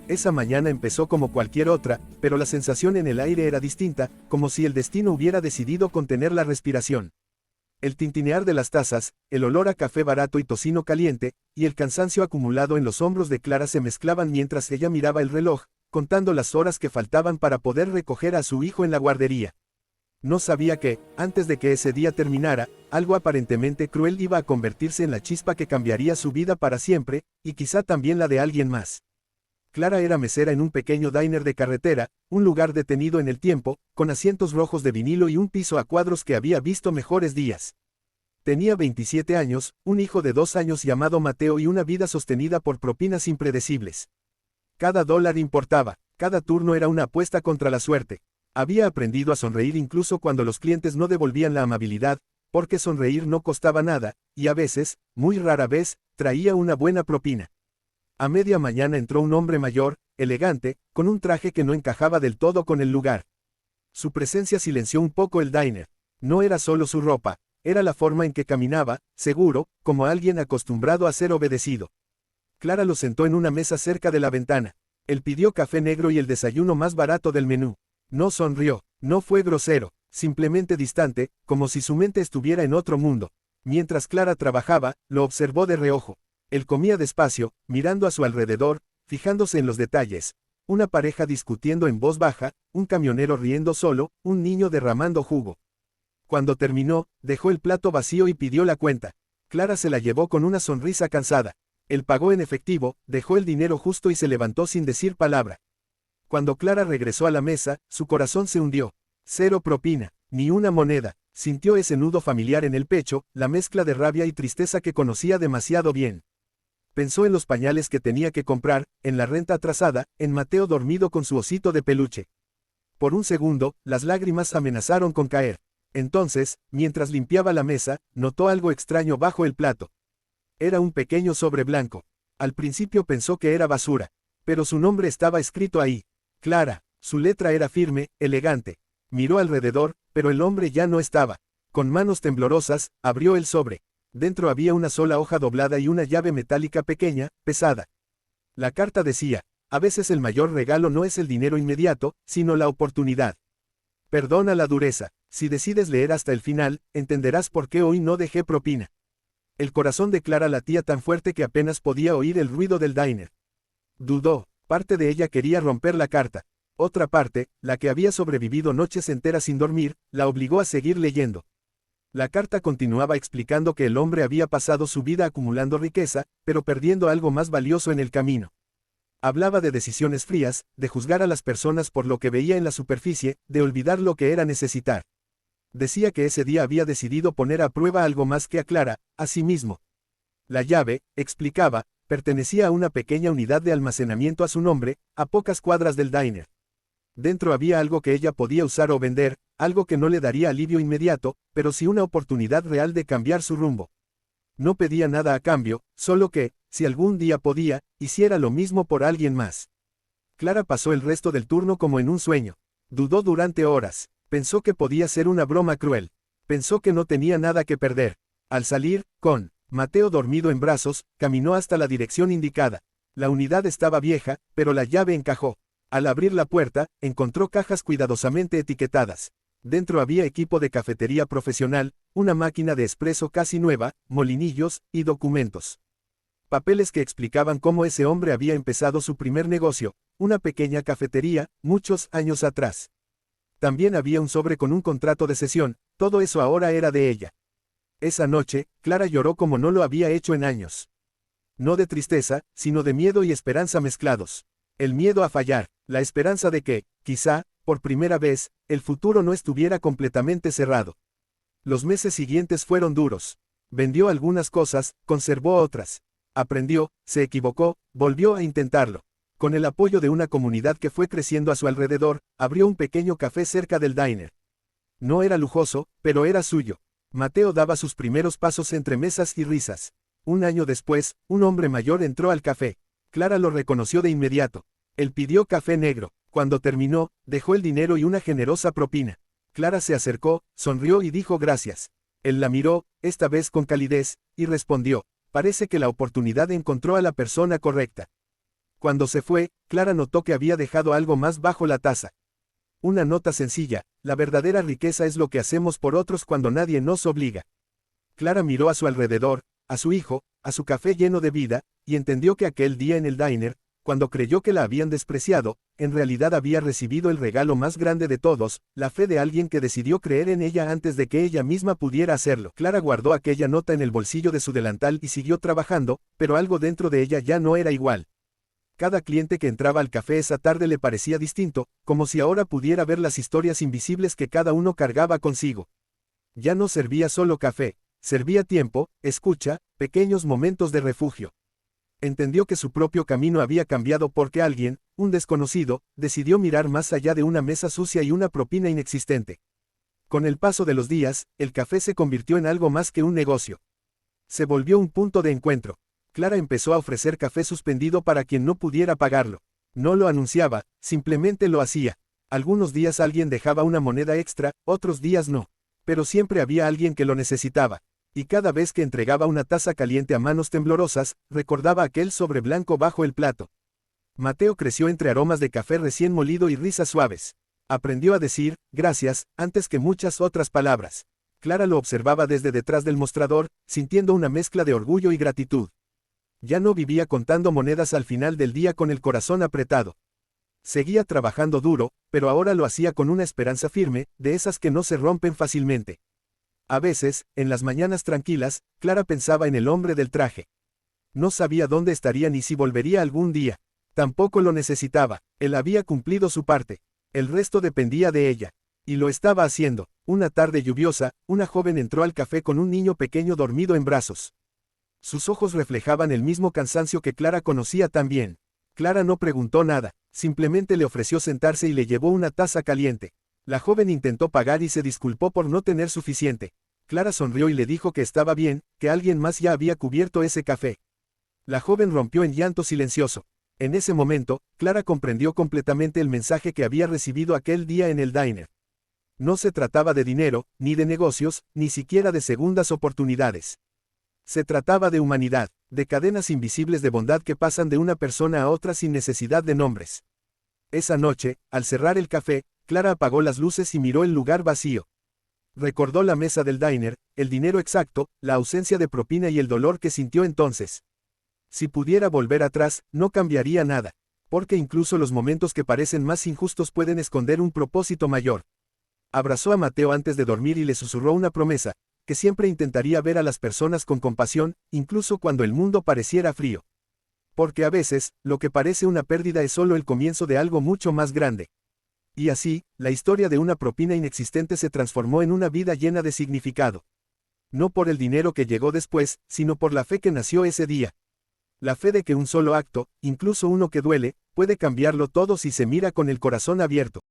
Esa mañana empezó como cualquier otra, pero la sensación en el aire era distinta, como si el destino hubiera decidido contener la respiración. El tintinear de las tazas, el olor a café barato y tocino caliente, y el cansancio acumulado en los hombros de Clara se mezclaban mientras ella miraba el reloj, contando las horas que faltaban para poder recoger a su hijo en la guardería. No sabía que, antes de que ese día terminara, algo aparentemente cruel iba a convertirse en la chispa que cambiaría su vida para siempre, y quizá también la de alguien más. Clara era mesera en un pequeño diner de carretera, un lugar detenido en el tiempo, con asientos rojos de vinilo y un piso a cuadros que había visto mejores días. Tenía 27 años, un hijo de 2 años llamado Mateo y una vida sostenida por propinas impredecibles. Cada dólar importaba, cada turno era una apuesta contra la suerte. Había aprendido a sonreír incluso cuando los clientes no devolvían la amabilidad, porque sonreír no costaba nada, y a veces, muy rara vez, traía una buena propina. A media mañana entró un hombre mayor, elegante, con un traje que no encajaba del todo con el lugar. Su presencia silenció un poco el diner. No era solo su ropa, era la forma en que caminaba, seguro, como alguien acostumbrado a ser obedecido. Clara lo sentó en una mesa cerca de la ventana. Él pidió café negro y el desayuno más barato del menú. No sonrió, no fue grosero, simplemente distante, como si su mente estuviera en otro mundo. Mientras Clara trabajaba, lo observó de reojo. Él comía despacio, mirando a su alrededor, fijándose en los detalles. Una pareja discutiendo en voz baja, un camionero riendo solo, un niño derramando jugo. Cuando terminó, dejó el plato vacío y pidió la cuenta. Clara se la llevó con una sonrisa cansada. Él pagó en efectivo, dejó el dinero justo y se levantó sin decir palabra. Cuando Clara regresó a la mesa, su corazón se hundió. Cero propina, ni una moneda. Sintió ese nudo familiar en el pecho, la mezcla de rabia y tristeza que conocía demasiado bien. Pensó en los pañales que tenía que comprar, en la renta atrasada, en Mateo dormido con su osito de peluche. Por un segundo, las lágrimas amenazaron con caer. Entonces, mientras limpiaba la mesa, notó algo extraño bajo el plato. Era un pequeño sobre blanco. Al principio pensó que era basura, pero su nombre estaba escrito ahí. Clara. Su letra era firme, elegante. Miró alrededor, pero el hombre ya no estaba. Con manos temblorosas, abrió el sobre. Dentro había una sola hoja doblada y una llave metálica pequeña, pesada. La carta decía: a veces el mayor regalo no es el dinero inmediato, sino la oportunidad. Perdona la dureza. Si decides leer hasta el final, entenderás por qué hoy no dejé propina. El corazón de Clara latía tan fuerte que apenas podía oír el ruido del diner. Dudó. Parte de ella quería romper la carta. Otra parte, la que había sobrevivido noches enteras sin dormir, la obligó a seguir leyendo. La carta continuaba explicando que el hombre había pasado su vida acumulando riqueza, pero perdiendo algo más valioso en el camino. Hablaba de decisiones frías, de juzgar a las personas por lo que veía en la superficie, de olvidar lo que era necesitar. Decía que ese día había decidido poner a prueba algo más que a Clara, a sí mismo. La llave, explicaba, pertenecía a una pequeña unidad de almacenamiento a su nombre, a pocas cuadras del diner. Dentro había algo que ella podía usar o vender, algo que no le daría alivio inmediato, pero sí una oportunidad real de cambiar su rumbo. No pedía nada a cambio, solo que, si algún día podía, hiciera lo mismo por alguien más. Clara pasó el resto del turno como en un sueño. Dudó durante horas. Pensó que podía ser una broma cruel. Pensó que no tenía nada que perder. Al salir, con Mateo dormido en brazos, caminó hasta la dirección indicada. La unidad estaba vieja, pero la llave encajó. Al abrir la puerta, encontró cajas cuidadosamente etiquetadas. Dentro había equipo de cafetería profesional, una máquina de espresso casi nueva, molinillos, y documentos. Papeles que explicaban cómo ese hombre había empezado su primer negocio, una pequeña cafetería, muchos años atrás. También había un sobre con un contrato de cesión, todo eso ahora era de ella. Esa noche, Clara lloró como no lo había hecho en años. No de tristeza, sino de miedo y esperanza mezclados. El miedo a fallar, la esperanza de que, quizá, por primera vez, el futuro no estuviera completamente cerrado. Los meses siguientes fueron duros. Vendió algunas cosas, conservó otras. Aprendió, se equivocó, volvió a intentarlo. Con el apoyo de una comunidad que fue creciendo a su alrededor, abrió un pequeño café cerca del diner. No era lujoso, pero era suyo. Mateo daba sus primeros pasos entre mesas y risas. Un año después, un hombre mayor entró al café. Clara lo reconoció de inmediato. Él pidió café negro. Cuando terminó, dejó el dinero y una generosa propina. Clara se acercó, sonrió y dijo gracias. Él la miró, esta vez con calidez, y respondió: parece que la oportunidad encontró a la persona correcta. Cuando se fue, Clara notó que había dejado algo más bajo la taza. Una nota sencilla: la verdadera riqueza es lo que hacemos por otros cuando nadie nos obliga. Clara miró a su alrededor, a su hijo, a su café lleno de vida, y entendió que aquel día en el diner, cuando creyó que la habían despreciado, en realidad había recibido el regalo más grande de todos, la fe de alguien que decidió creer en ella antes de que ella misma pudiera hacerlo. Clara guardó aquella nota en el bolsillo de su delantal y siguió trabajando, pero algo dentro de ella ya no era igual. Cada cliente que entraba al café esa tarde le parecía distinto, como si ahora pudiera ver las historias invisibles que cada uno cargaba consigo. Ya no servía solo café, servía tiempo, escucha, pequeños momentos de refugio. Entendió que su propio camino había cambiado porque alguien, un desconocido, decidió mirar más allá de una mesa sucia y una propina inexistente. Con el paso de los días, el café se convirtió en algo más que un negocio. Se volvió un punto de encuentro. Clara empezó a ofrecer café suspendido para quien no pudiera pagarlo. No lo anunciaba, simplemente lo hacía. Algunos días alguien dejaba una moneda extra, otros días no. Pero siempre había alguien que lo necesitaba. Y cada vez que entregaba una taza caliente a manos temblorosas, recordaba aquel sobre blanco bajo el plato. Mateo creció entre aromas de café recién molido y risas suaves. Aprendió a decir, gracias, antes que muchas otras palabras. Clara lo observaba desde detrás del mostrador, sintiendo una mezcla de orgullo y gratitud. Ya no vivía contando monedas al final del día con el corazón apretado. Seguía trabajando duro, pero ahora lo hacía con una esperanza firme, de esas que no se rompen fácilmente. A veces, en las mañanas tranquilas, Clara pensaba en el hombre del traje. No sabía dónde estaría ni si volvería algún día. Tampoco lo necesitaba, él había cumplido su parte. El resto dependía de ella. Y lo estaba haciendo. Una tarde lluviosa, una joven entró al café con un niño pequeño dormido en brazos. Sus ojos reflejaban el mismo cansancio que Clara conocía tan bien. Clara no preguntó nada, simplemente le ofreció sentarse y le llevó una taza caliente. La joven intentó pagar y se disculpó por no tener suficiente. Clara sonrió y le dijo que estaba bien, que alguien más ya había cubierto ese café. La joven rompió en llanto silencioso. En ese momento, Clara comprendió completamente el mensaje que había recibido aquel día en el diner. No se trataba de dinero, ni de negocios, ni siquiera de segundas oportunidades. Se trataba de humanidad, de cadenas invisibles de bondad que pasan de una persona a otra sin necesidad de nombres. Esa noche, al cerrar el café, Clara apagó las luces y miró el lugar vacío. Recordó la mesa del diner, el dinero exacto, la ausencia de propina y el dolor que sintió entonces. Si pudiera volver atrás, no cambiaría nada, porque incluso los momentos que parecen más injustos pueden esconder un propósito mayor. Abrazó a Mateo antes de dormir y le susurró una promesa, que siempre intentaría ver a las personas con compasión, incluso cuando el mundo pareciera frío. Porque a veces, lo que parece una pérdida es solo el comienzo de algo mucho más grande. Y así, la historia de una propina inexistente se transformó en una vida llena de significado. No por el dinero que llegó después, sino por la fe que nació ese día. La fe de que un solo acto, incluso uno que duele, puede cambiarlo todo si se mira con el corazón abierto.